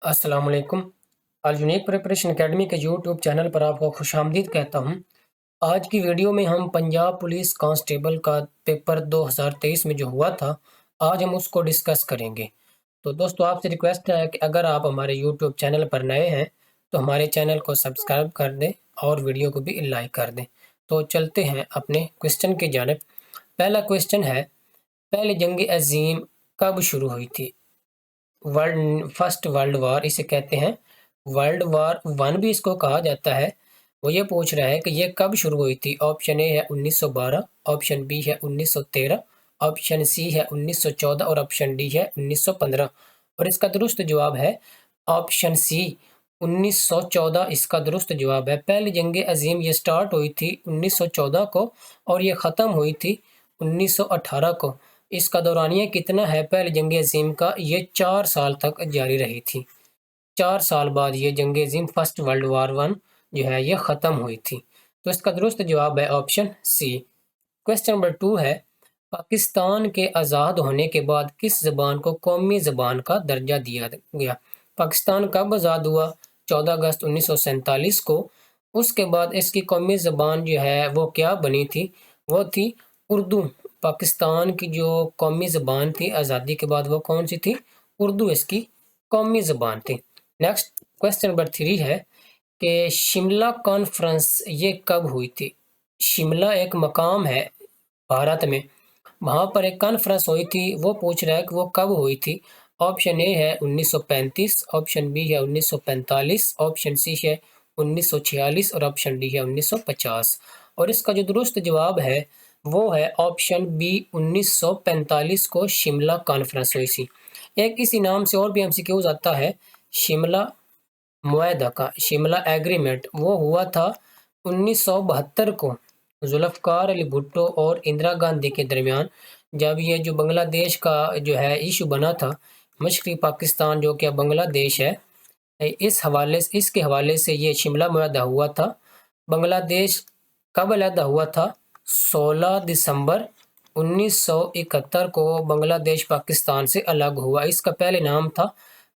अस्सलाम वालेकुम। Unique preparation academy के यूट्यूब चैनल पर आपको खुशामदीद कहता हूँ। आज की वीडियो में हम पंजाब पुलिस कांस्टेबल का पेपर 2023 में जो हुआ था, आज हम उसको डिस्कस करेंगे। तो दोस्तों आपसे रिक्वेस्ट है कि अगर आप हमारे यूट्यूब चैनल पर नए हैं, तो हमारे चैनल को सब्सक्राइब कर दें और वीडियो को भी लाइक कर दें। तो चलते हैं अपने क्वेश्चन की जानिब। पहला क्वेश्चन है, पहली जंग अज़ीम कब शुरू हुई थी? फर्स्ट वर्ल्ड वॉर इसे कहते हैं। वर्ल्ड वॉर वन भी इसको कहा जाता है। वो ये पूछ रहा है कि ये कब शुरू हुई थी। ऑप्शन ए है 1912, ऑप्शन बी है 1913, ऑप्शन सी है 1914 और ऑप्शन डी है 1915। और इसका दुरुस्त जवाब है ऑप्शन सी 1914। इसका दुरुस्त जवाब है। पहली जंग अजीम ये स्टार्ट हुई थी 1914 को और ये ख़त्म हुई थी 1918 को। इसका दौरानिया कितना है पहली जंग अज़ीम का? ये 4 साल तक जारी रही थी। 4 साल बाद ये जंग अज़ीम फर्स्ट वर्ल्ड वॉर वन जो है ये ख़त्म हुई थी। तो इसका दुरुस्त जवाब है ऑप्शन सी। क्वेश्चन नंबर 2 है, पाकिस्तान के आज़ाद होने के बाद किस ज़बान को कौमी ज़बान का दर्जा दिया गया? पाकिस्तान कब आज़ाद हुआ? 14 अगस्त 1947 को। उसके बाद इसकी कौमी ज़बान जो है वो क्या बनी थी? वो थी उर्दू। पाकिस्तान की जो कौमी ज़बान थी आज़ादी के बाद वो कौन सी थी? उर्दू इसकी कौमी ज़बान थी। नेक्स्ट क्वेश्चन नंबर 3 है कि शिमला कॉन्फ्रेंस ये कब हुई थी? शिमला एक मकाम है भारत में, वहाँ पर एक कॉन्फ्रेंस हुई थी। वो पूछ रहा है कि वो कब हुई थी। ऑप्शन ए है 1935, ऑप्शन बी है 1945, ऑप्शन सी है 1946 और ऑप्शन डी है 1950। और इसका जो दुरुस्त जवाब है वो है ऑप्शन बी 1945 को शिमला कॉन्फ्रेंस हुई थी। एक इसी नाम से और भी एमसीक्यूज आता है, शिमला मुआहदा का, शिमला एग्रीमेंट, वो हुआ था 1972 को जुल्फ़िकार अली भुट्टो और इंदिरा गांधी के दरमियान, जब ये जो बांग्लादेश का जो है इशू बना था, मशरक़ी पाकिस्तान जो कि अब बांग्लादेश है, इसके हवाले से ये शिमला मुआहदा हुआ था। बांग्लादेश कब अलहदा हुआ था? 16 दिसंबर 1971 को बांग्लादेश पाकिस्तान से अलग हुआ। इसका पहले नाम था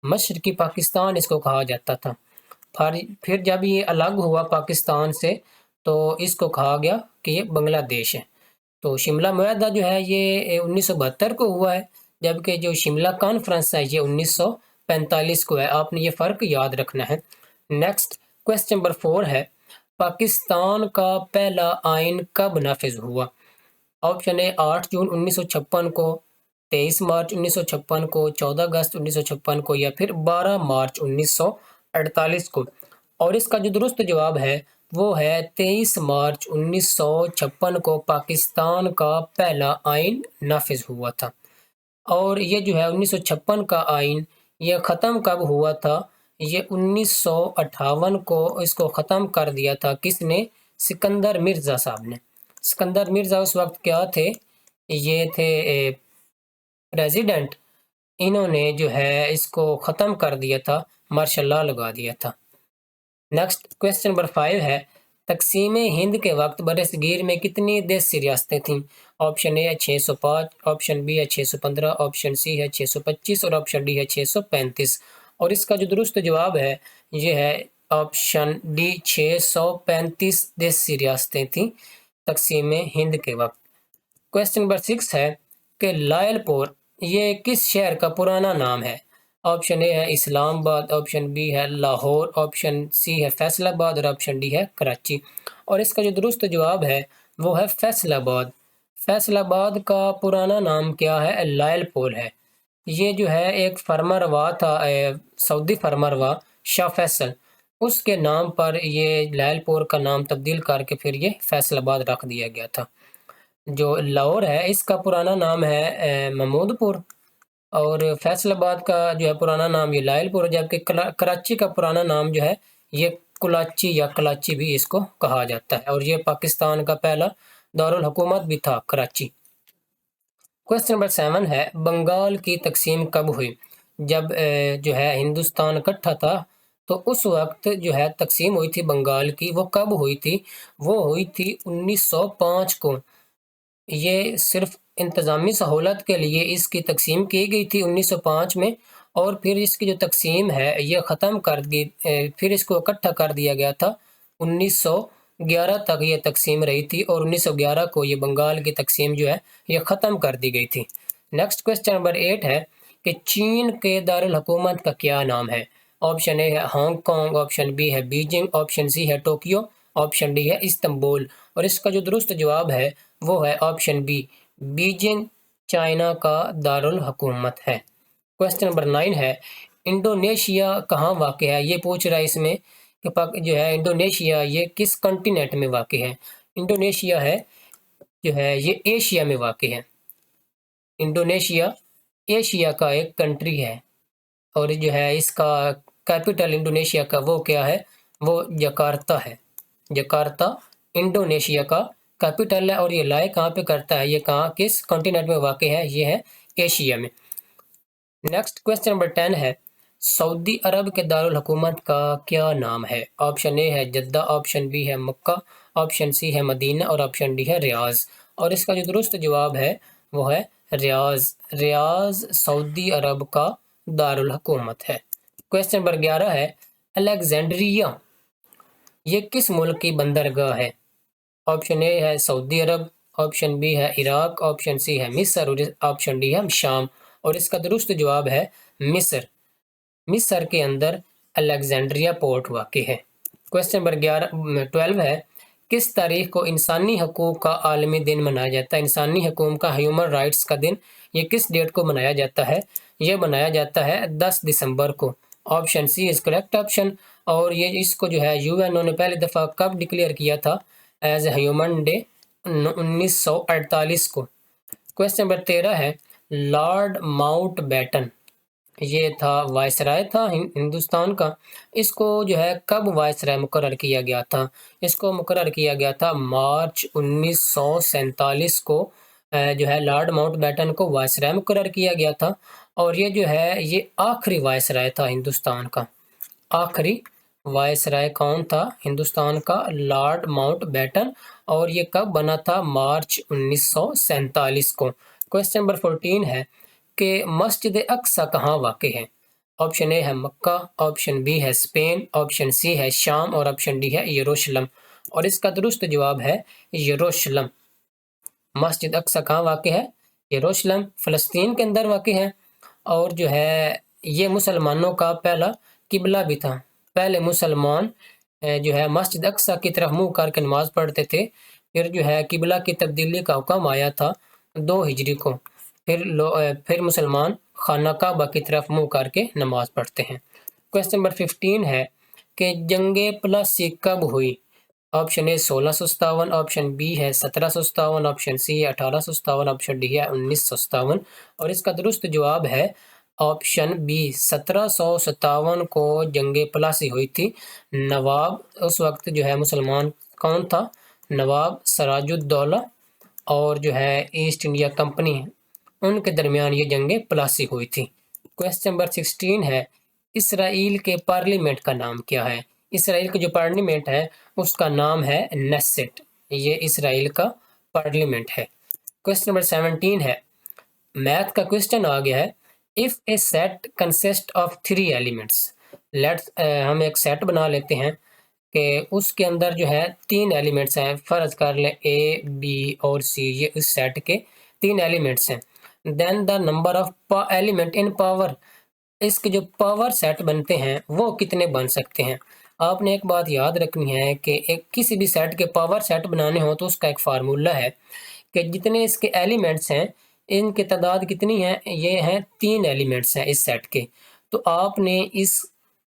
मशरक़ी पाकिस्तान, इसको कहा जाता था। फिर जब ये अलग हुआ पाकिस्तान से, तो इसको कहा गया कि ये बांग्लादेश है। तो शिमला मुआहदा जो है ये 1972 को हुआ है, जबकि जो शिमला कॉन्फ्रेंस है ये 1945 को है। आपने ये फ़र्क याद रखना है। नेक्स्ट क्वेश्चन नंबर 4 है, पाकिस्तान का पहला आइन कब नाफिज हुआ? ऑप्शन ए 8 जून 1956 को, 23 मार्च 1956 को, 14 अगस्त 1956 को या फिर 12 मार्च 1948 को। और इसका जो दुरुस्त जवाब है वो है 23 मार्च 1956 को पाकिस्तान का पहला आइन नाफिज हुआ था। और ये जो है 1956 का आइन ये ख़त्म कब हुआ था? ये 1958 को इसको ख़त्म कर दिया था। किसने? सिकंदर मिर्ज़ा साहब ने। सिकंदर मिर्ज़ा उस वक्त क्या थे? ये थे प्रेसिडेंट। इन्होंने जो है इसको ख़त्म कर दिया था, मार्शल लॉ लगा दिया था। नेक्स्ट क्वेश्चन नंबर 5 है, तकसीम हिंद के वक्त बरसगीर में कितनी देसी रियासतें थीं? ऑप्शन ए है 605, ऑप्शन बी है 615, ऑप्शन सी है 625 और ऑप्शन डी है 635। और इसका जो दुरुस्त जवाब है ये है ऑप्शन डी 635 देसी रियासतें थीं तकसीम हिंद के वक्त। क्वेश्चन नंबर 6 है कि लायलपुर ये किस शहर का पुराना नाम है? ऑप्शन ए है इस्लामाबाद, ऑप्शन बी है लाहौर, ऑप्शन सी है फैसलाबाद और ऑप्शन डी है कराची। और इसका जो दुरुस्त जवाब है वो है फैसलाबाद। फैसलाबाद का पुराना नाम क्या है? लायलपुर है। ये जो है एक फरमारवा था, सऊदी फरमारवा शाह फैसल, उसके नाम पर ये लायलपुर का नाम तब्दील करके फिर ये फैसलाबाद रख दिया गया था। जो लाहौर है इसका पुराना नाम है महमूदपुर, और फैसलाबाद का जो है पुराना नाम ये लायलपुर है, जबकि कराची का पुराना नाम जो है ये कुलाची या कलाची भी इसको कहा जाता है। और ये पाकिस्तान का पहला दारुल हुकूमत भी था कराची। क्वेश्चन नंबर 7 है, बंगाल की तकसीम कब हुई? जब जो है हिंदुस्तान इकट्ठा था, तो उस वक्त जो है तकसीम हुई थी बंगाल की, वो कब हुई थी? वो हुई थी 1905 को। ये सिर्फ इंतज़ामी सहूलत के लिए इसकी तकसीम की गई थी 1905 में। और फिर इसकी जो तकसीम है ये ख़त्म कर दी, फिर इसको इकट्ठा कर दिया गया था। 1911 तक ये तकसीम रही थी और 1911 को ये बंगाल की तकसीम जो है ये ख़त्म कर दी गई थी। नेक्स्ट क्वेश्चन नंबर 8 है कि चीन के दारुल हुकूमत का क्या नाम है? ऑप्शन ए है हांगकांग, ऑप्शन बी है बीजिंग, ऑप्शन सी है टोक्यो, ऑप्शन डी है इस्तांबुल। और इसका जो दुरुस्त जवाब है वो है ऑप्शन बी, बीजिंग चाइना का दारुल हुकूमत है। क्वेश्चन नंबर 9 है इंडोनेशिया कहाँ वाक़ है? ये पूछ रहा है इसमें कि जो है इंडोनेशिया ये किस कॉन्टिनेंट में वाक़ है? इंडोनेशिया है जो है ये एशिया में वाक़ है। इंडोनेशिया एशिया का एक कंट्री है और जो है इसका कैपिटल इंडोनेशिया का वो क्या है? वो जकार्ता है। जकार्ता इंडोनेशिया का कैपिटल है और ये लाई कहाँ पे करता है? ये कहाँ किस कॉन्टिनेंट में वाक़ है? ये है एशिया में। नेक्स्ट क्वेश्चन नंबर 10 है सऊदी अरब के दारुल हुकूमत का क्या नाम है? ऑप्शन ए है जद्दा, ऑप्शन बी है मक्का, ऑप्शन सी है मदीना और ऑप्शन डी है रियाज। और इसका जो दुरुस्त जवाब है वो है रियाज। रियाज सऊदी अरब का दारुल हुकूमत है। क्वेश्चन नंबर 11 है अलेक्जेंड्रिया ये किस मुल्क की बंदरगाह है? ऑप्शन ए है सऊदी अरब, ऑप्शन बी है इराक, ऑप्शन सी है मिस्र और ऑप्शन डी है शाम। और इसका दुरुस्त जवाब है मिस्र। मिस्र के अंदर अलेक्जेंड्रिया पोर्ट वाक़ है। क्वेश्चन नंबर 12 है किस तारीख को इंसानी हकूक़ का आलमी दिन मनाया जाता है? इंसानी हकूक़ का ह्यूमन राइट्स का दिन ये किस डेट को मनाया जाता है? ये मनाया जाता है 10 दिसंबर को। Option C is correct option. और ये इसको जो है यूएनओ ने पहली दफ़ा कब डिक्लेयर किया था एज ए ह्यूमन डे? 1948 को। क्वेश्चन नंबर 13 है लॉर्ड माउंटबेटन ये था वायसराय था हिंदुस्तान का। इसको जो है कब वायसराय मुकर्रर किया गया था? इसको मुकर्रर किया गया था मार्च 1947 को। जो है लॉर्ड माउंटबेटन को वायसराय मुकर्रर किया गया था और ये जो है ये आखिरी वायसराय था हिंदुस्तान का। आखिरी वायसराय कौन था हिंदुस्तान का? Lord Mountbatten. और ये कब बना था? मार्च 1947 को। क्वेश्चन नंबर 14 है कि मस्जिद अक्सा कहाँ वाक़ है? ऑप्शन ए है मक्का, ऑप्शन बी है स्पेन, ऑप्शन सी है शाम और ऑप्शन डी है यरूशलेम। और इसका दुरुस्त जवाब है यरूशलेम। मस्जिद अक्सा कहाँ वाक़ है? यरूशलेम फ़लस्तीन के अंदर वाक़ है। और जो है ये मुसलमानों का पहला किबला भी था। पहले मुसलमान जो है मस्जिद अक्सा की तरफ मुँह करके नमाज़ पढ़ते थे। फिर जो है किबला की तब्दीली का हुक्म आया था 2 हिजरी को। फिर मुसलमान खाना काबा की तरफ मुँह करके नमाज़ पढ़ते हैं। क्वेश्चन नंबर 15 है कि जंगे प्लासी कब हुई? ऑप्शन ए 1657, ऑप्शन बी है 1757, ऑप्शन सी है 1857, ऑप्शन डी है 1957। और इसका दुरुस्त जवाब है ऑप्शन बी 1757 को जंगे प्लासी हुई थी। नवाब उस वक्त जो है मुसलमान कौन था? नवाब सराजुद्दौला और जो है ईस्ट इंडिया कंपनी उनके दरमियान ये जंगे प्लासी हुई थी। क्वेश्चन नंबर 16 है इसराइल के पार्लियामेंट का नाम क्या है? इसराइल का जो पार्लियामेंट है उसका नाम है नेसेट। ये इसराइल का पार्लियामेंट है। क्वेश्चन नंबर 17 है मैथ का क्वेश्चन आ गया है if A set consist of 3 elements. Let's हम एक सेट बना लेते हैं कि उसके अंदर जो है 3 एलिमेंट्स हैं। फर्ज कर लें ए बी और सी ये उस सेट के 3 एलिमेंट्स हैं। Then the number of element in power इसके जो पावर सेट बनते हैं वो कितने बन सकते हैं? आपने एक बात याद रखनी है कि एक किसी भी सेट के पावर सेट बनाने हो तो उसका एक फार्मूला है कि जितने इसके एलिमेंट्स हैं इनकी तादाद कितनी है? ये हैं 3 एलिमेंट्स हैं इस सेट के। तो आपने इस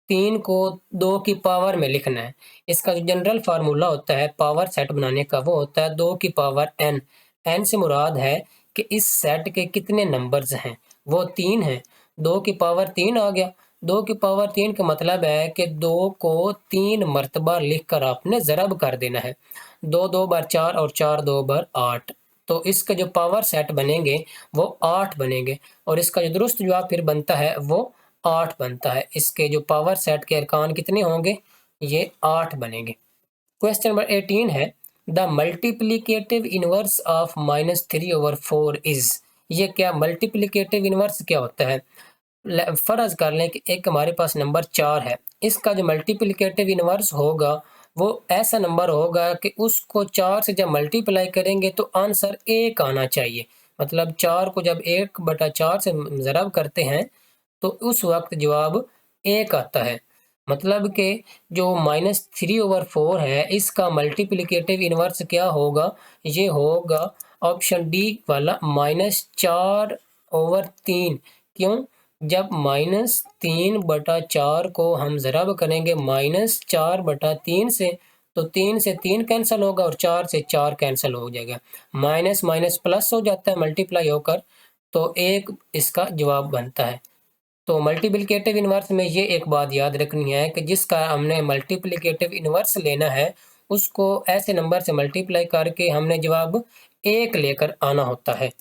3 को 2 की पावर में लिखना है। इसका जो जनरल फार्मूला होता है पावर सेट बनाने का वो होता है 2 की पावर n। n से मुराद है कि इस सेट के कितने नंबर्स हैं? वो 3 हैं। 2 की पावर 3 आ गया। 2 की पावर 3 का मतलब है कि 2 को 3 मरतबा लिखकर आपने ज़रब कर देना है। 2 2 बार 4 और 4 2 बार 8। तो इसका जो पावर सेट बनेंगे वो 8 बनेंगे और इसका जो दुरुस्त जवाब फिर बनता है वो 8 बनता है। इसके जो पावर सेट के अरकान कितने होंगे? ये 8 बनेंगे। क्वेश्चन नंबर 18 है the multiplicative inverse of -3/4 is. ये क्या मल्टीप्लिकेटिव इनवर्स क्या होता है? फर्ज कर लें कि एक हमारे पास नंबर 4 है, इसका जो मल्टीप्लिकेटिव इनवर्स होगा वो ऐसा नंबर होगा कि उसको 4 से जब मल्टीप्लाई करेंगे तो आंसर 1 आना चाहिए। मतलब 4 को जब 1/4 से ज़रब करते हैं तो उस वक्त जवाब 1 आता है। मतलब कि जो -3/4 है इसका मल्टीप्लिकेटिव इनवर्स क्या होगा? ये होगा ऑप्शन डी वाला -4/3। क्यों? जब -3/4 को हम ज़रब करेंगे -4/3 से तो 3 से 3 कैंसिल होगा और 4 से 4 कैंसिल हो जाएगा। माइनस माइनस प्लस हो जाता है मल्टीप्लाई होकर, तो 1 इसका जवाब बनता है। तो मल्टीप्लिकेटिव इनवर्स में ये एक बात याद रखनी है कि जिसका हमने मल्टीप्लिकेटिव इनवर्स लेना है, उसको ऐसे नंबर से मल्टीप्लाई करके हमने जवाब 1 लेकर आना होता है।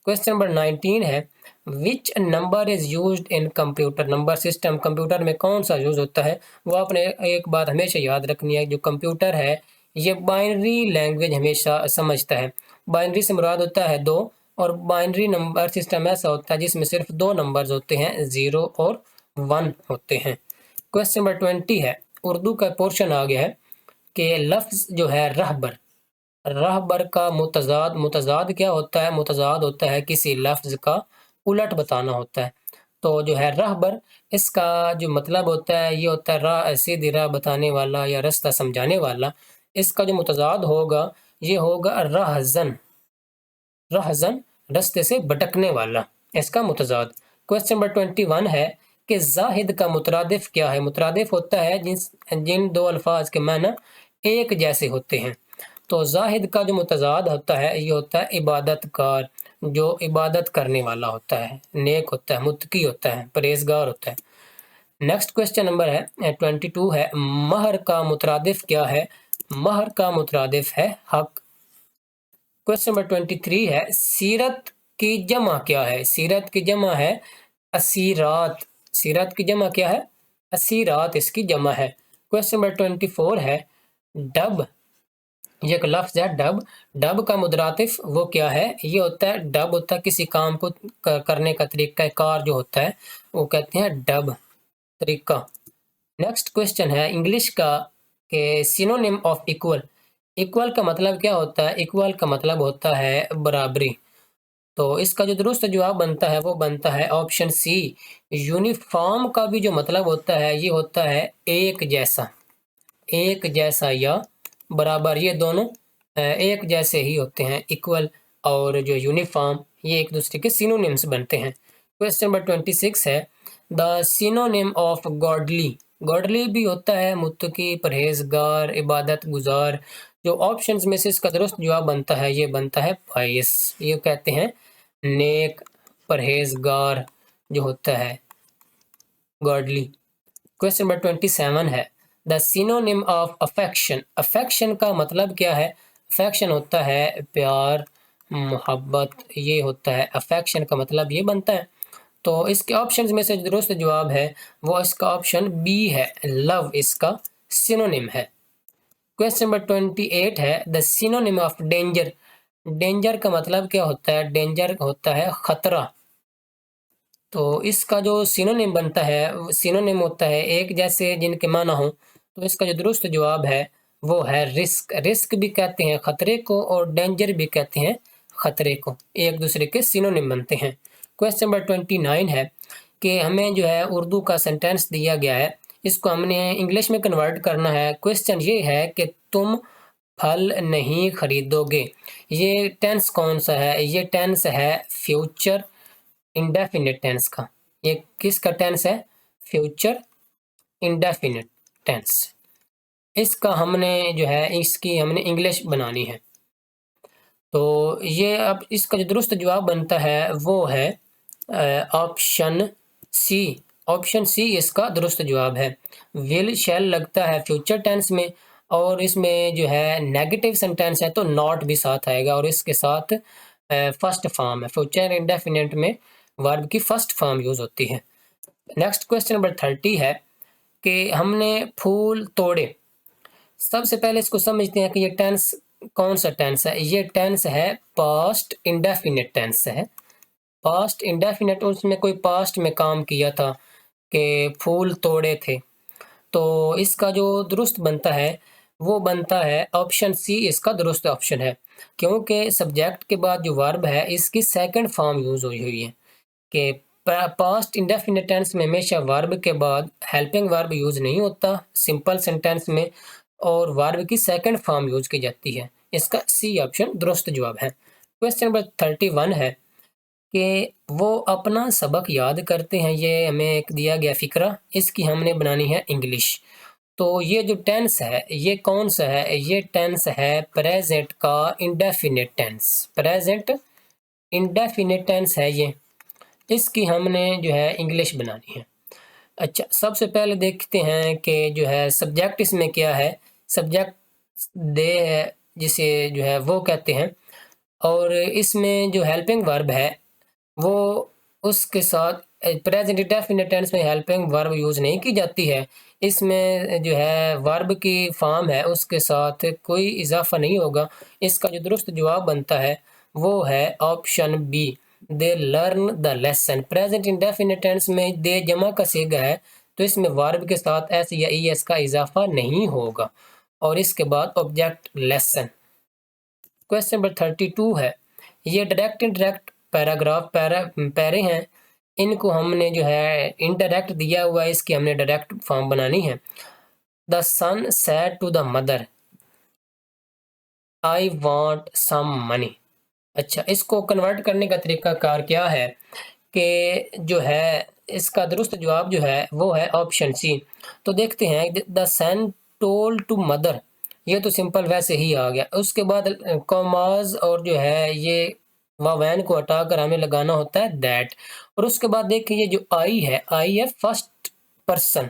क्वेश्चन नंबर 19 है, which number is used in computer number system? Computer में कौन सा यूज़ होता है? वो आपने एक बात हमेशा याद रखनी है, जो कंप्यूटर है, ये बाइनरी लैंग्वेज हमेशा समझता है। बाइनरी से मुराद होता है 2, और बाइनरी नंबर सिस्टम ऐसा होता है जिसमें सिर्फ 2 नंबर्स होते हैं, 0 और 1 होते हैं। क्वेश्चन नंबर 20 है, उर्दू का पोर्शन आ गया है कि लफ्ज़ जो है रहबर, रहबर का मुतज़ाद, मुतज़ाद क्या होता है? मुतज़ाद होता है किसी लफ्ज़ का उलट बताना होता है। तो जो है रहबर, इसका जो मतलब होता है ये होता है राह, सीधी राह बताने वाला या रास्ता समझाने वाला। इसका जो मुतज़ाद होगा ये होगा रहज़न। रहज़न रास्ते से भटकने वाला, इसका मुतज़ाद। क्वेश्चन नंबर 21 है कि ज़ाहिद का मुतरादिफ क्या है? मुतरादिफ होता है जिन दो अल्फाज के माना एक जैसे होते हैं। तो ज़ाहिद का जो मुतज़ाद होता है ये होता है इबादतकार, जो इबादत करने वाला होता है, नेक होता है, मुत्तकी होता है, परहेज़गार होता है। नेक्स्ट क्वेश्चन नंबर है 22 है, महर का मुतरादिफ क्या है? महर का मुतरादिफ है हक। क्वेश्चन नंबर 23 है, सीरत की जमा क्या है? सीरत की जमा है असीरात। सीरत की जमा क्या है? असीरात इसकी जमा है। क्वेश्चन नंबर 24 है, डब, ये एक लफ्ज़ है डब। डब का मुतरादिफ वो क्या है? ये होता है, डब होता है किसी काम को करने का तरीका कार जो होता है वो कहते हैं डब, तरीका। नेक्स्ट क्वेश्चन है इंग्लिश का कि सिनोनिम ऑफ इक्वल। इक्वल का मतलब क्या होता है? इक्वल का मतलब होता है बराबरी। तो इसका जो दुरुस्त जवाब बनता है वो बनता है ऑप्शन सी। यूनिफॉर्म का भी जो मतलब होता है ये होता है एक जैसा, एक जैसा या बराबर, ये दोनों एक जैसे ही होते हैं। इक्वल और जो यूनिफॉर्म ये एक दूसरे के सिनोनिम्स बनते हैं। क्वेश्चन नंबर 26 है, the synonym of godly. Godly भी होता है मुत्तकी, परहेजगार, इबादत गुजार। जो ऑप्शंस में से इसका दुरुस्त जवाब बनता है ये बनता है पायस। ये कहते हैं नेक, परहेजगार जो होता है गॉडली। क्वेश्चन नंबर 27 है, the synonym of affection. Affection का मतलब क्या है? अफेक्शन होता है प्यार, मोहब्बत, ये होता है अफेक्शन का मतलब ये बनता है। तो इसके ऑप्शंस में से जो दुरुस्त जवाब है वो इसका ऑप्शन बी है, लव इसका सिनोनिम है। क्वेश्चन नंबर 28 है, the synonym of danger. Danger का मतलब क्या होता है? डेंजर होता है खतरा। तो इसका जो सिनोनिम बनता है, वो सिनोनिम होता है एक जैसे जिनके माना हो। तो इसका जो दुरुस्त जवाब है वो है रिस्क। रिस्क भी कहते हैं खतरे को और डेंजर भी कहते हैं खतरे को, एक दूसरे के सिनोनिम बनते हैं। क्वेश्चन नंबर 29 है कि हमें जो है उर्दू का सेंटेंस दिया गया है, इसको हमने इंग्लिश में कन्वर्ट करना है। क्वेश्चन ये है कि तुम फल नहीं खरीदोगे। ये टेंस कौन सा है? ये टेंस है फ्यूचर इंडेफिनिट टेंस का। ये किसका टेंस है? Future indefinite tense. इसका हमने जो है इसकी हमने इंग्लिश बनानी है। तो ये अब इसका जो दुरुस्त जवाब बनता है वो है ऑप्शन सी। ऑप्शन सी इसका दुरुस्त जवाब है। विल शैल लगता है फ्यूचर टेंस में, और इसमें जो है नेगेटिव सेंटेंस है तो नॉट भी साथ आएगा, और इसके साथ फर्स्ट फॉर्म है। फ्यूचर इंडेफिनिट में वर्ब की फर्स्ट फॉर्म यूज होती है। नेक्स्ट क्वेश्चन नंबर 30 है कि हमने फूल तोड़े। सबसे पहले इसको समझते हैं कि ये टेंस कौन सा टेंस है। ये टेंस है पास्ट इंडेफिनिट टेंस है। पास्ट इंडेफिनिट, उसमें कोई पास्ट में काम किया था कि फूल तोड़े थे। तो इसका जो दुरुस्त बनता है वो बनता है ऑप्शन सी, इसका दुरुस्त ऑप्शन है, क्योंकि सब्जेक्ट के बाद जो वर्ब है इसकी सेकंड फॉर्म यूज़ हुई हुई है कि पास्ट इंडेफिनिट टेंस में हमेशा वर्ब के बाद हेल्पिंग वर्ब यूज़ नहीं होता सिंपल सेंटेंस में, और वर्ब की सेकंड फॉर्म यूज़ की जाती है। इसका सी ऑप्शन दुरुस्त जवाब है। क्वेश्चन नंबर 31 है कि वो अपना सबक याद करते हैं। ये हमें एक दिया गया फ़िक्रा, इसकी हमने बनानी है इंग्लिश। तो ये जो टेंस है ये कौन सा है? ये टेंस है प्रेजेंट का indefinite tense. Present indefinite tense है ये, इसकी हमने जो है इंग्लिश बनानी है। अच्छा, सबसे पहले देखते हैं कि जो है सब्जेक्ट इसमें क्या है। सब्जेक्ट दे है, जिसे जो है वो कहते हैं, और इसमें जो हेल्पिंग वर्ब है वो उसके साथ प्रेजेंट इंडेफिनिट टेंस में हेल्पिंग वर्ब यूज़ नहीं की जाती है। इसमें जो है वर्ब की फॉर्म है उसके साथ कोई इजाफा नहीं होगा। इसका जो दुरुस्त जवाब बनता है वो है option B, they learn the lesson. Present indefinite tense में दे जमा का सीगा है, तो इसमें वर्ब के साथ एस या ई एस का इजाफा नहीं होगा, और इसके बाद ऑब्जेक्ट लेसन। क्वेश्चन नंबर 32 है, ये डायरेक्ट इनडायरेक्ट पैराग्राफ पैरे हैं, इनको हमने जो है इनडायरेक्ट दिया हुआ है, इसकी हमने डायरेक्ट फॉर्म बनानी है। The son said to the mother I want some money. अच्छा, इसको कन्वर्ट करने का तरीका कार क्या है कि जो है इसका दुरुस्त जवाब जो है वो है ऑप्शन सी। तो देखते हैं, the son told to mother, ये तो सिंपल वैसे ही आ गया। उसके बाद कॉमाज और जो है ये वावैन को हटाकर हमें लगाना होता है दैट। और उसके बाद देखिए ये जो आई है फर्स्ट पर्सन,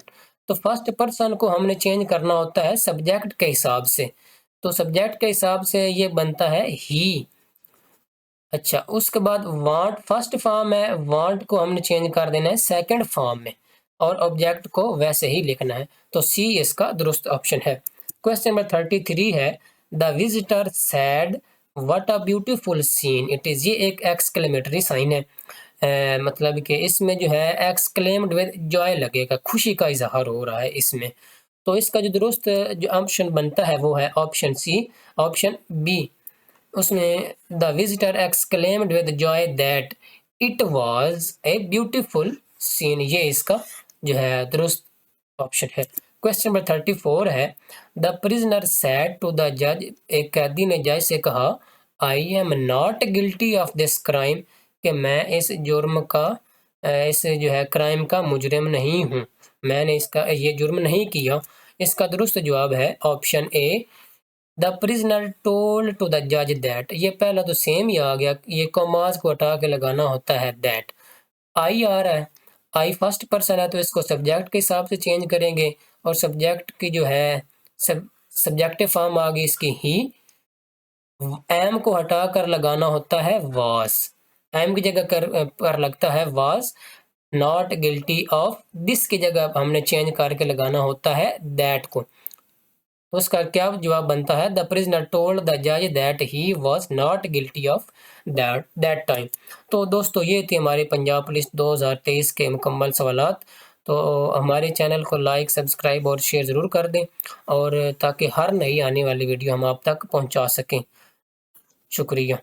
तो फर्स्ट पर्सन को हमने चेंज करना होता है सब्जेक्ट के हिसाब से। तो सब्जेक्ट के हिसाब से ये बनता है ही। अच्छा, उसके बाद वांट फर्स्ट फॉर्म है, वांट को हमने चेंज कर देना है सेकंड फॉर्म में, और ऑब्जेक्ट को वैसे ही लिखना है। तो सी इसका दुरुस्त ऑप्शन है। क्वेश्चन नंबर 33 है, the visitor sad what a beautiful seen it is. ये एक एक्सक्लेमेटरी साइन है, मतलब कि इसमें जो है एक्सक्लेम्ड विद जॉय लगेगा, खुशी का इजहार हो रहा है इसमें। तो इसका जो दुरुस्त जो ऑप्शन बनता है वो है ऑप्शन सी, ऑप्शन बी। उसमें the visitor exclaimed with joy that it was a beautiful scene, ये इसका जो है दुरुस्त ऑप्शन है। क्वेश्चन नंबर 34 है, the prisoner said to the जज, एक कैदी ने जज से कहा I am not guilty of this crime, कि मैं इस जुर्म का इस जो है क्राइम का मुजरिम नहीं हूँ, मैंने इसका ये जुर्म नहीं किया। इसका दुरुस्त जवाब है option A, the prisoner told to the जज दैट। ये पहला तो सेम ही आ गया, ये कॉमास को हटा के लगाना होता है दैट। आई आ रहा है, आई फर्स्ट पर्सन है तो इसको सब्जेक्ट के हिसाब से चेंज करेंगे, और सब्जेक्ट की जो है सब्जेक्टिव फॉर्म आ गई इसकी ही। एम को हटा कर लगाना होता है वास, एम की जगह पर लगता है वास। नॉट गिल्टी ऑफ दिस की जगह हमने चेंज करके लगाना होता है दैट को। तो उसका क्या जवाब बनता है, द प्रिजनर टोल्ड द जज that he was not guilty of that time. तो दोस्तों ये थी हमारे पंजाब पुलिस 2023 के मुकम्मल सवालात। तो हमारे चैनल को लाइक, सब्सक्राइब और शेयर ज़रूर कर दें, और ताकि हर नई आने वाली वीडियो हम आप तक पहुंचा सकें। शुक्रिया।